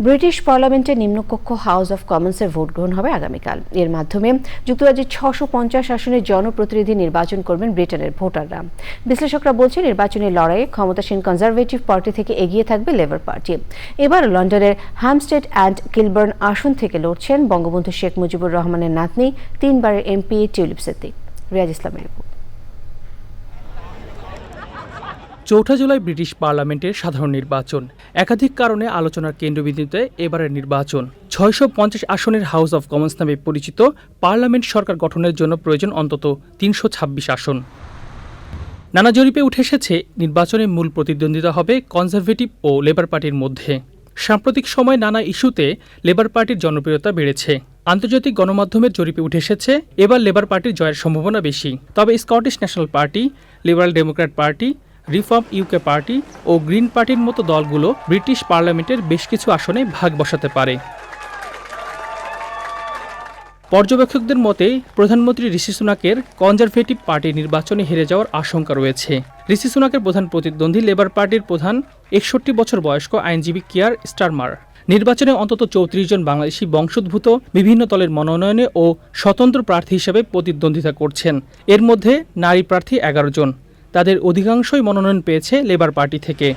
British পার্লামেন্টের নিম্নকক্ষ house of কমন্সের vote গ্রহণ হবে আগামীকাল। এর মাধ্যমে যুক্তরাজ্যের 650 আসনের জনপ্রতিনিধি নির্বাচন করবেন ব্রিটেনের ভোটাররা। বিশ্লেষকরা বলছেন, নির্বাচনের লড়াইয়ে ক্ষমতাসীন কনজারভেটিভ পার্টি থেকে এগিয়ে থাকবে লেবার পার্টি। এবার লন্ডনের হ্যামস্টেড অ্যান্ড কিলবার্ন আসন থেকে লড়ছেন বঙ্গবন্ধু শেখ মুজিবুর রহমানের নাতনি, 3বারের এমপি টিউলিপ সিদ্দিক। রিয়াজ ইসলামের রিপোর্ট। ৪ জুলাই ব্রিটিশ পার্লামেন্টের সাধারণ নির্বাচন। একাধিক কারণে আলোচনার কেন্দ্রবিন্দুতে এবারের নির্বাচন। 650 আসনের হাউস অব কমন্স নামে পরিচিত পার্লামেন্ট সরকার গঠনের জন্য প্রয়োজন অন্তত 326 আসন। নানা জরিপে উঠে এসেছে, নির্বাচনে মূল প্রতিদ্বন্দ্বিতা হবে কনজারভেটিভ ও লেবার পার্টির মধ্যে। সাম্প্রতিক সময়ে নানা ইস্যুতে লেবার পার্টির জনপ্রিয়তা বেড়েছে। আন্তর্জাতিক গণমাধ্যমের জরিপে উঠে এসেছে, এবার লেবার পার্টির জয়ের সম্ভাবনা বেশি। তবে Scottish National Party, Liberal Democrat Party, Reform UK Party ও গ্রিন পার্টির মতো দলগুলো ব্রিটিশ পার্লামেন্টের বেশ কিছু আসনে ভাগ বসাতে পারে। পর্যবেক্ষকদের মতে, প্রধানমন্ত্রী ঋষি সুনাকের কনজারভেটিভ পার্টি নির্বাচনে হেরে যাওয়ার আশঙ্কা রয়েছে। ঋষি সুনাকের প্রধান প্রতিদ্বন্দ্বী লেবার পার্টির প্রধান 61 বছর বয়স্ক আইনজীবী কিয়ার স্টারমার। নির্বাচনে অন্তত 34 জন বাংলাদেশি বংশোদ্ভূত বিভিন্ন দলের মনোনয়নে ও স্বতন্ত্র প্রার্থী হিসেবে প্রতিদ্বন্দ্বিতা করছেন। এর মধ্যে নারী প্রার্থী 11 জন। তাদের অধিকাংশই মনোনয়ন পেয়েছে লেবার পার্টি থেকে।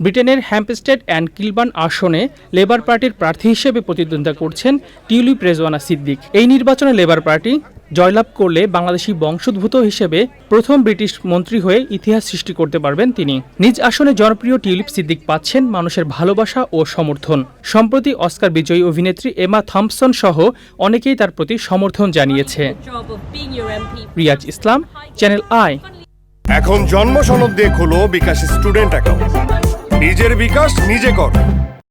ব্রিটেনের হ্যাম্পস্টেড অ্যান্ড কিলবার্ন আসনে লেবার পার্টির প্রার্থী হিসেবে প্রতিদ্বন্দ্বিতা করছেন টিউলিপ রেজওয়ানা সিদ্দিক। এই নির্বাচনে লেবার পার্টি জয়লাভ করলে বাংলাদেশি বংশোদ্ভূত হিসেবে প্রথম ব্রিটিশ মন্ত্রী হয়ে ইতিহাস সৃষ্টি করতে পারবেন তিনি। নিজ আসনে জনপ্রিয় টিউলিপ সিদ্দিক পাচ্ছেন মানুষের ভালোবাসা ও সমর্থন। সম্প্রতি অস্কার বিজয়ী অভিনেত্রী এমা থম্পসন সহ অনেকেই তার প্রতি সমর্থন জানিয়েছে। রিয়াজ ইসলাম, চ্যানেল আই। এখন জন্ম সনদ দিয়ে খোলো বিকাশ স্টুডেন্ট অ্যাকাউন্ট। নিজের বিকাশ নিজে কর।